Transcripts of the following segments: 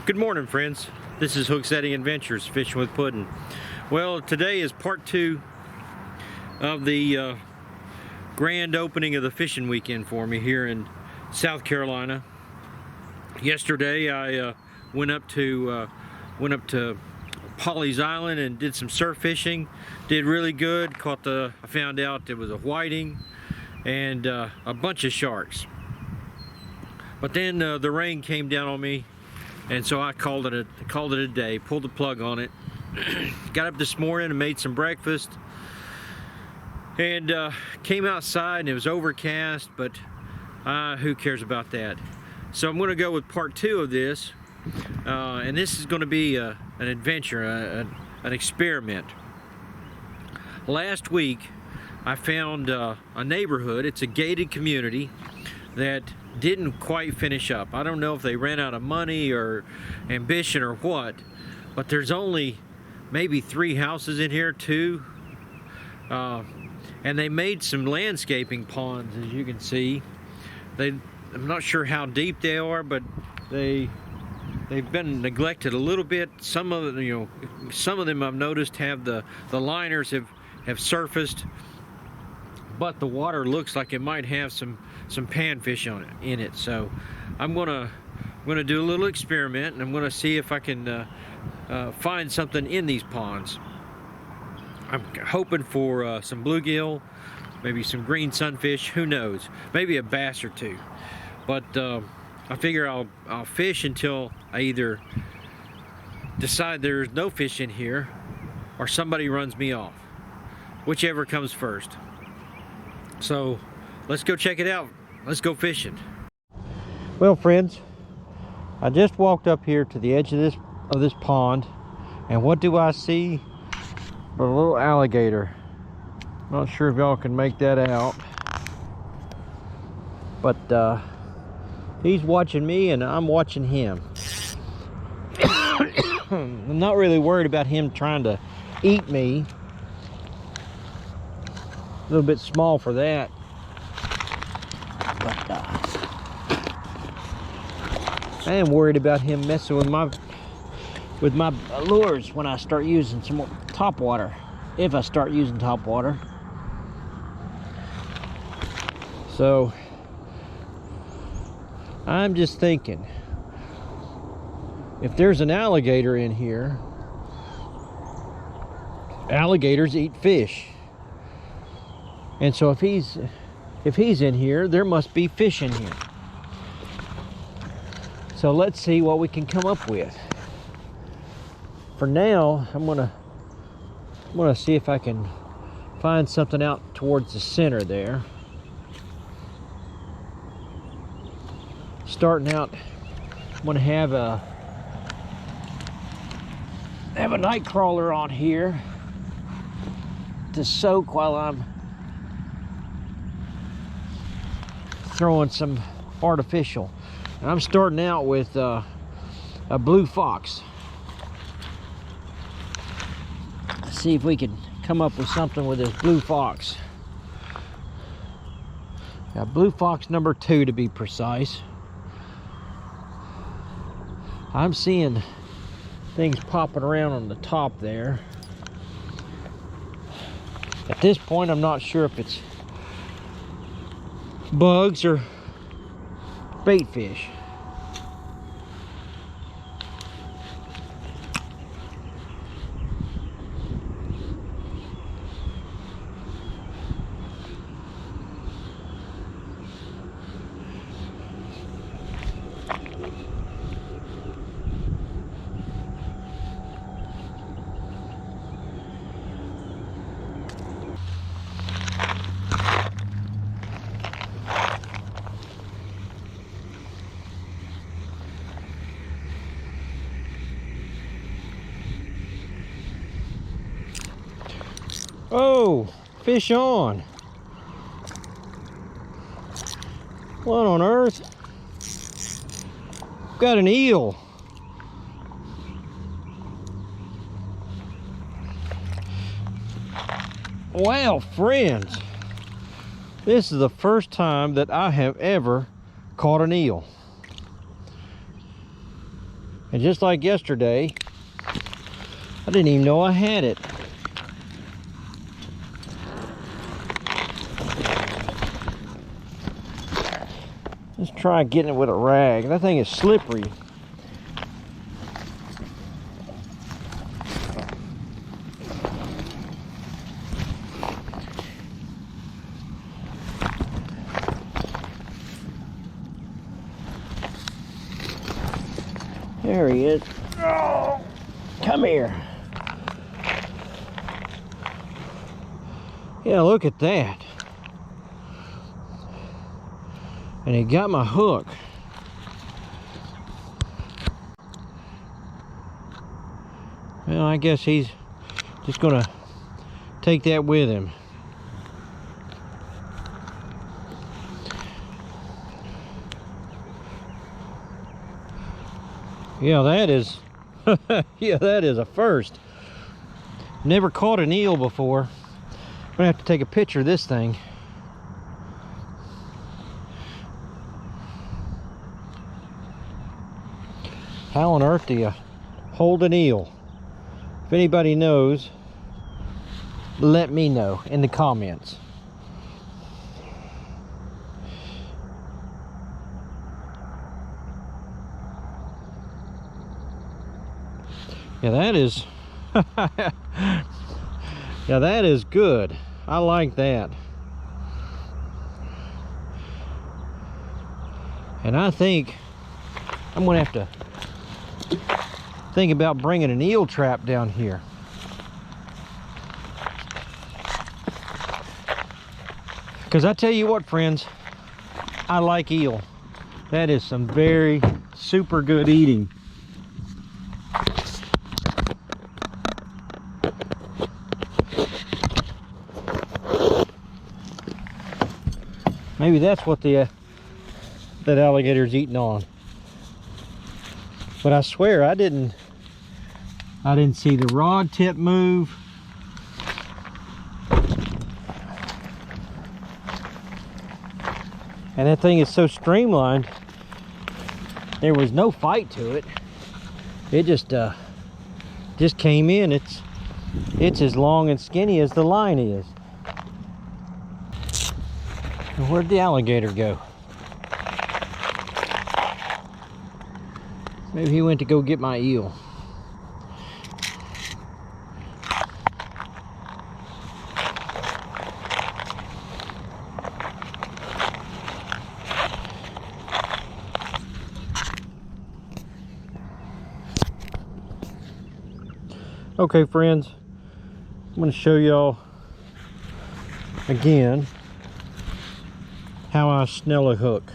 Good morning, friends. This is Hook Setting Adventures, Fishing with Puddin'. Well, today is part 2 of the grand opening of the fishing weekend for me here in South Carolina. Yesterday I went up to Pawleys Island and did some surf fishing. Did really good. I found out it was a whiting and a bunch of sharks. But then the rain came down on me, and so I called it a day. Pulled the plug on it. Got up this morning and made some breakfast, and came outside and it was overcast, but who cares about that? So I'm going to go with part 2 of this, and this is going to be an adventure, an experiment. Last week I found a neighborhood. It's a gated community that didn't quite finish up. I don't know if they ran out of money or ambition or what, but there's only maybe 3 houses in here, 2, and they made some landscaping ponds, as you can see. I'm not sure how deep they are, but they've been neglected a little bit. Some of them I've noticed have the liners have surfaced, but the water looks like it might have some panfish in it. So I'm gonna do a little experiment, and I'm gonna see if I can find something in these ponds. I'm hoping for some bluegill, maybe some green sunfish, who knows, maybe a bass or 2. But I figure I'll fish until I either decide there's no fish in here or somebody runs me off, whichever comes first. So let's go check it out. Let's go fishing. Well, friends, I just walked up here to the edge of this pond, and what do I see but a little alligator. Not sure if y'all can make that out, but he's watching me and I'm watching him. I'm not really worried about him trying to eat me. A little bit small for that, but I am worried about him messing with my lures when I start using some more top water, if I start using top water. So I'm just thinking, if there's an alligator in here, alligators eat fish. And so if he's in here, there must be fish in here. So let's see what we can come up with. For now, I'm gonna see if I can find something out towards the center there. Starting out, I'm gonna have a night crawler on here to soak while I'm throwing some artificial. And I'm starting out with a blue fox. Let's see if we can come up with something with this blue fox. Now, blue fox number 2 to be precise. I'm seeing things popping around on the top there. At this point, I'm not sure if it's bugs or bait fish. Oh, fish on. What on earth? Got an eel. Well, friends, This is the first time that I have ever caught an eel. And just like yesterday, I didn't even know I had it. Let's try getting it with a rag. That thing is slippery. There he is. Oh, come here. Yeah, look at that. And he got my hook. Well, I guess he's just gonna take that with him. Yeah, that is, yeah, that is a first. Never caught an eel before. I'm gonna have to take a picture of this thing. How on earth do you hold an eel? If anybody knows, let me know in the comments. Yeah, that is yeah, that is good. I like that. And I think I'm gonna have to think about bringing an eel trap down here. Because I tell you what, friends, I like eel. That is some very super good eating. Maybe that's what that alligator's eating on. But I swear I didn't see the rod tip move. And that thing is so streamlined. There was no fight to it. It just came in. It's as long and skinny as the line is. And where'd the alligator go? Maybe he went to go get my eel. Okay, friends, I'm going to show y'all again how I snell a hook.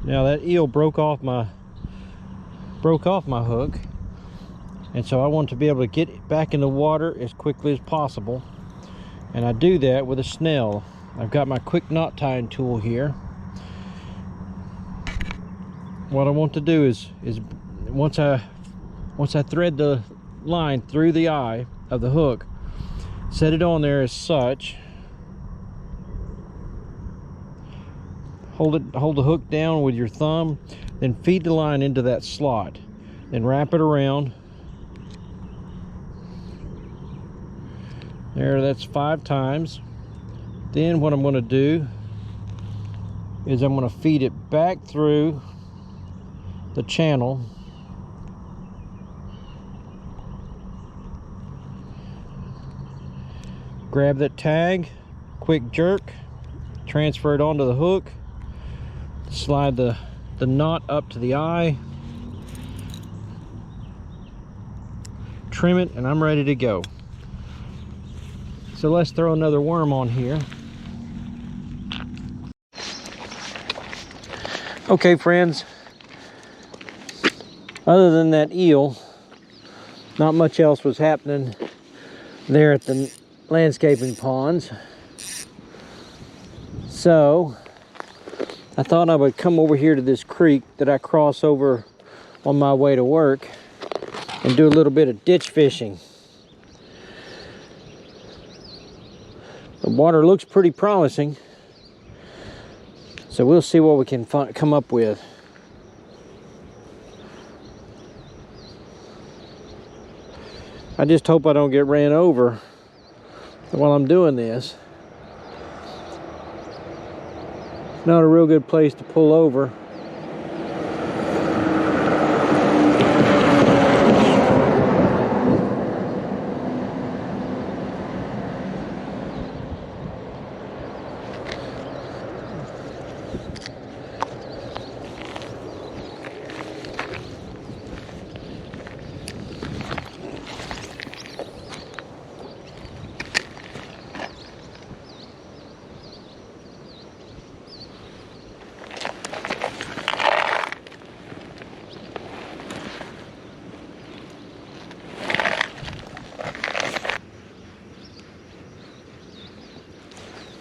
Now that eel broke off my hook, and so I want to be able to get it back in the water as quickly as possible, and I do that with a snell. I've got my quick knot tying tool here. What I want to do is once I thread the line through the eye of the hook, set it on there as such. Hold the hook down with your thumb, then feed the line into that slot. Then wrap it around. There, that's 5 times. Then what I'm going to do is I'm going to feed it back through the channel. Grab that tag, quick jerk, transfer it onto the hook. Slide the knot up to the eye, trim it, and I'm ready to go. So let's throw another worm on here. Okay, friends, other than that eel, not much else was happening there at the landscaping ponds. So I thought I would come over here to this creek that I cross over on my way to work and do a little bit of ditch fishing. The water looks pretty promising. So we'll see what we can come up with. I just hope I don't get ran over while I'm doing this. Not a real good place to pull over.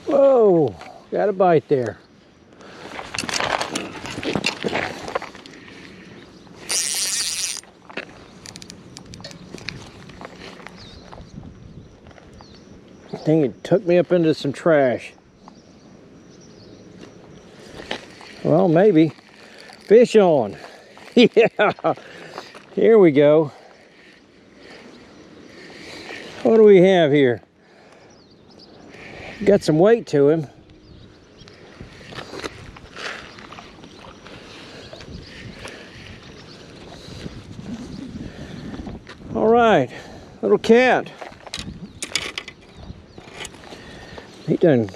Whoa, got a bite there. Dang, it took me up into some trash. Well, maybe. Fish on. Yeah, here we go. What do we have here? Got some weight to him. All right, little cat. He done.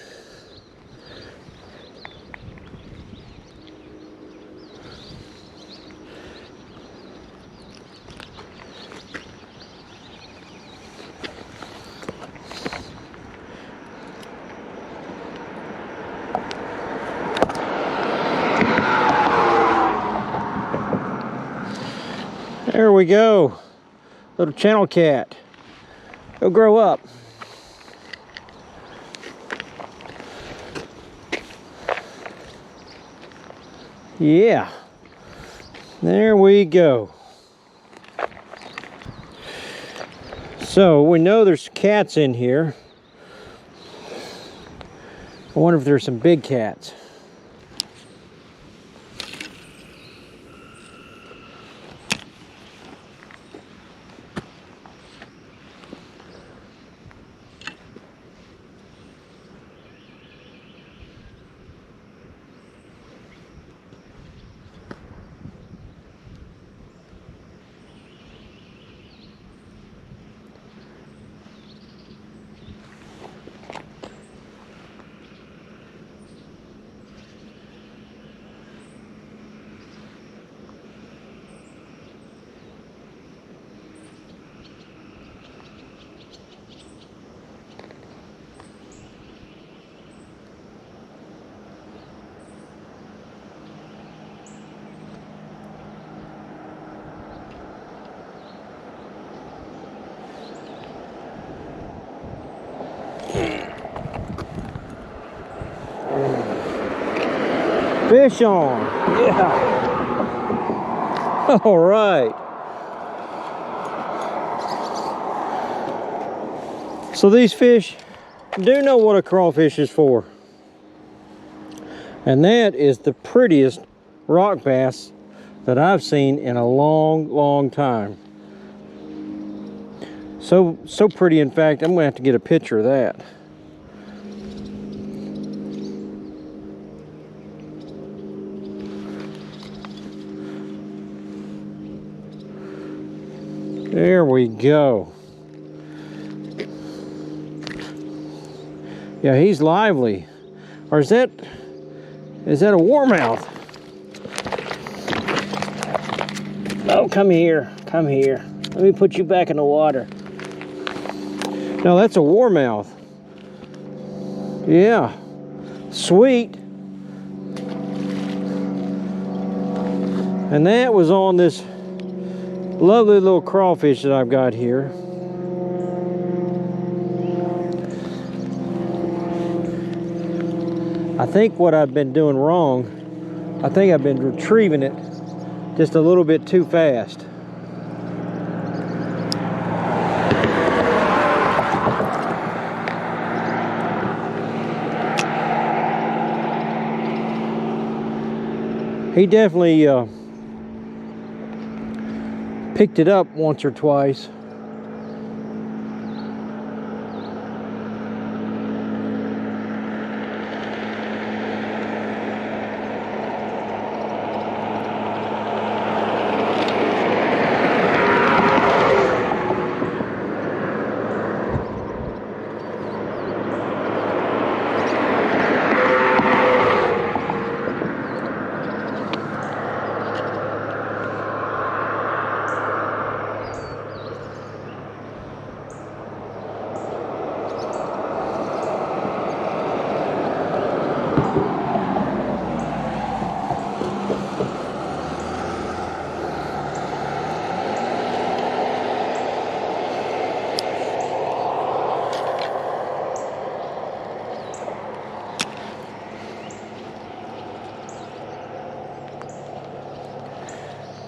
There we go. Little channel cat. Go grow up. Yeah. There we go. So we know there's cats in here. I wonder if there's some big cats. Fish on. Yeah. All right. So these fish do know what a crawfish is for. And that is the prettiest rock bass that I've seen in a long, long time. So pretty, in fact, I'm gonna have to get a picture of that. There we go. Yeah, he's lively. Or is that a warmouth? Oh, come here. Come here. Let me put you back in the water. No, that's a warmouth. Yeah. Sweet. And that was on this lovely little crawfish that I've got here. I think what I've been doing wrong, I think I've been retrieving it just a little bit too fast. He definitely picked it up once or twice.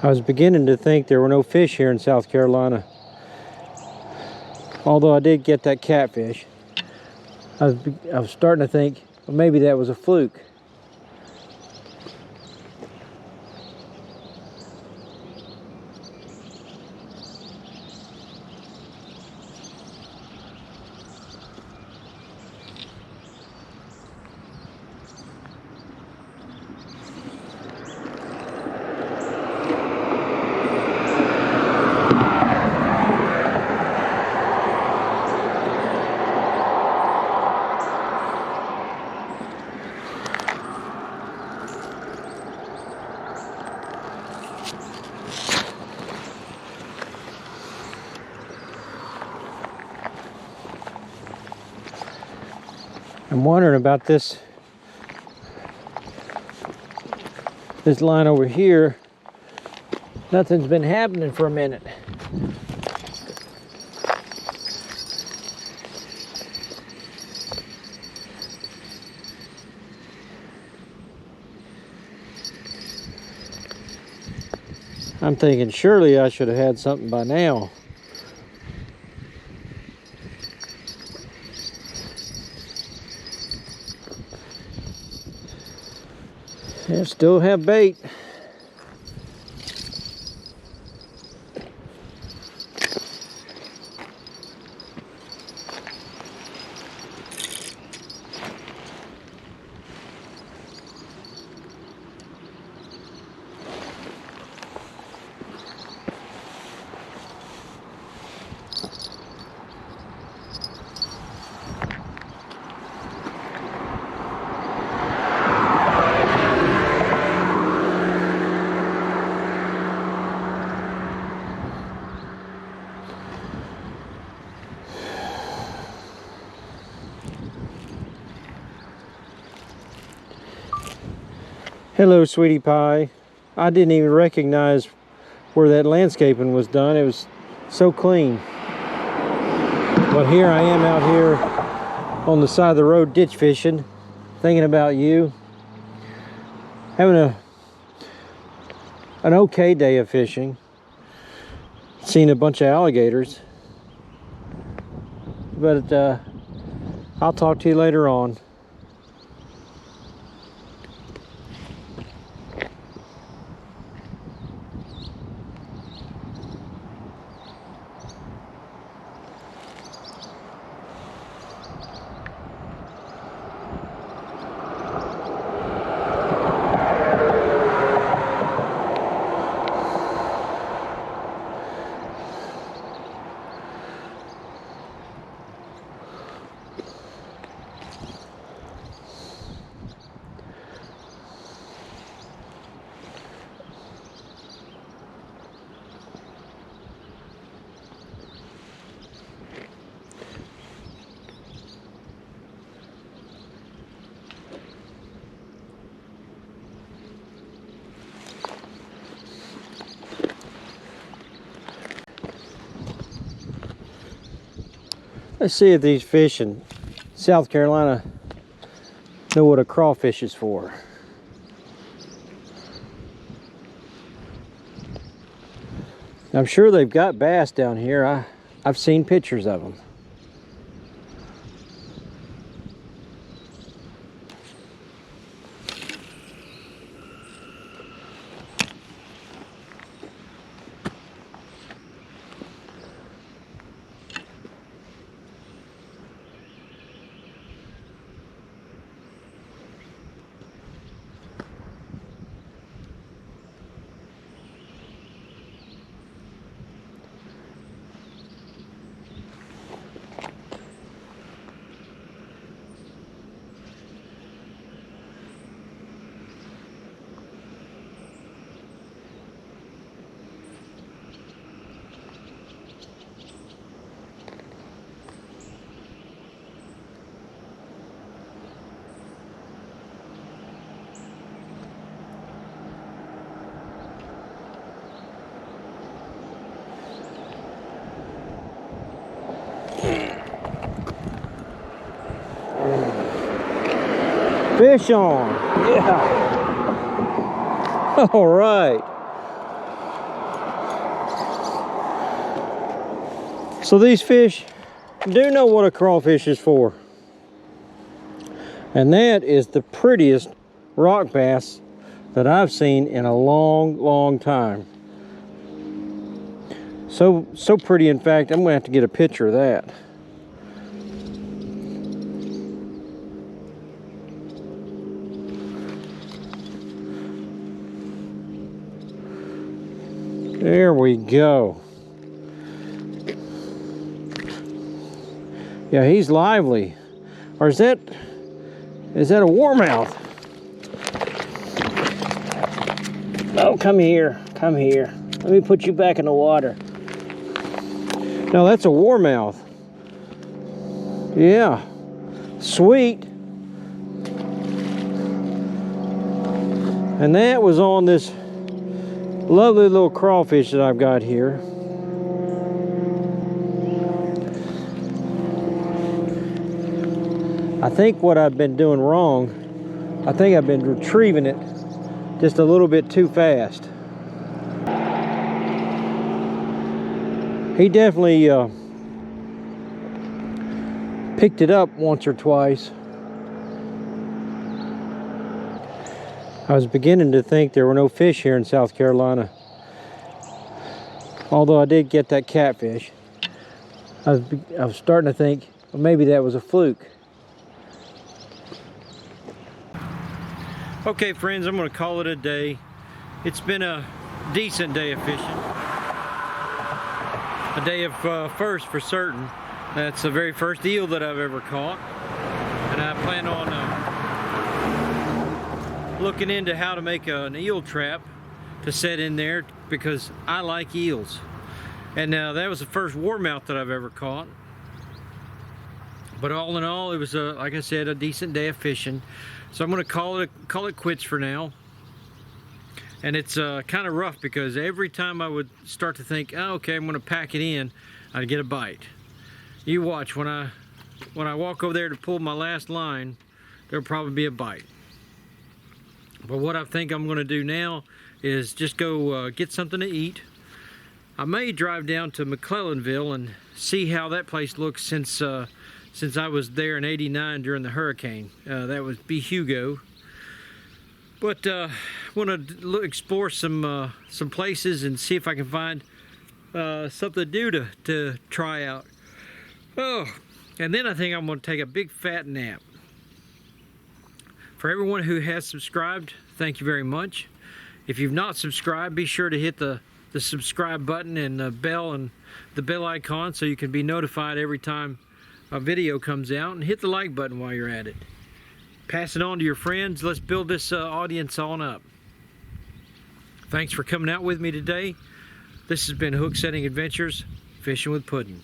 I was beginning to think there were no fish here in South Carolina. Although I did get that catfish. I was starting to think, well, maybe that was a fluke. I'm wondering about this line over here. Nothing's been happening for a minute. I'm thinking surely I should have had something by now. I still have bait. Hello, sweetie pie. I didn't even recognize where that landscaping was done. It was so clean. But here I am out here on the side of the road ditch fishing, thinking about you. Having an okay day of fishing. Seen a bunch of alligators. But I'll talk to you later on. Let's see if these fish in South Carolina know what a crawfish is for. I'm sure they've got bass down here. I've seen pictures of them. Fish on. Yeah. All right. So these fish do know what a crawfish is for. And that is the prettiest rock bass that I've seen in a long, long time. So pretty, in fact, I'm gonna have to get a picture of that. There we go. Yeah, he's lively. Or is that a warmouth? Oh, come here, come here. Let me put you back in the water. No, that's a warmouth. Yeah, sweet. And that was on this lovely little crawfish that I've got here. I think what I've been doing wrong, I think I've been retrieving it just a little bit too fast. He definitely picked it up once or twice. I was beginning to think there were no fish here in South Carolina. Although I did get that catfish. I was starting to think, well, maybe that was a fluke. Okay, friends, I'm going to call it a day. It's been a decent day of fishing. A day of first for certain. That's the very first eel that I've ever caught. And I plan on looking into how to make an eel trap to set in there because I like eels. And that was the first warmouth that I've ever caught. But all in all, it was, like I said, a decent day of fishing. So I'm going to call it quits for now. And it's kind of rough because every time I would start to think, oh, okay, I'm going to pack it in, I'd get a bite. You watch, when I walk over there to pull my last line, there'll probably be a bite. But what I think I'm going to do now is just go get something to eat. I may drive down to McClellanville and see how that place looks since I was there in '89 during the hurricane. That was B. Hugo. But I want to explore some places and see if I can find something new to try out. Oh, and then I think I'm going to take a big fat nap. For everyone who has subscribed, thank you very much. If you've not subscribed, be sure to hit the subscribe button and the bell icon so you can be notified every time a video comes out, and hit the like button while you're at it. Pass it on to your friends. Let's build this audience on up. Thanks for coming out with me today. This has been Hook Setting Adventures, Fishing with Puddin'.